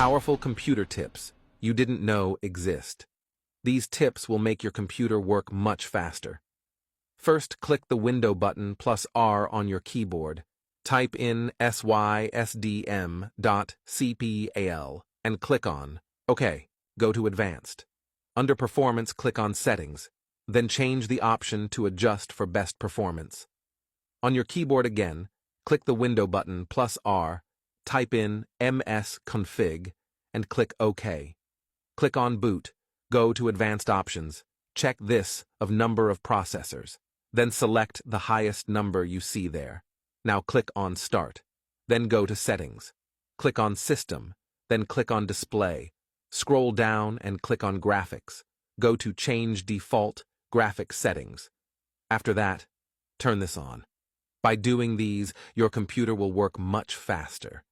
Powerful computer tips you didn't know exist. These tips will make your computer work much faster. First, click the Window button plus R on your keyboard. Type in sysdm.cpal and click on OK. Go to Advanced. Under Performance, click on Settings. Then change the option to Adjust for best performance. On your keyboard again, click the Window button plus R, type in msconfig, and click OK. Click on Boot, go to Advanced Options, check this of Number of Processors, then select the highest number you see there. Now click on Start, then go to Settings. Click on System, then click on Display. Scroll down and click on Graphics. Go to Change Default Graphics Settings. After that, turn this on. By doing these, your computer will work much faster.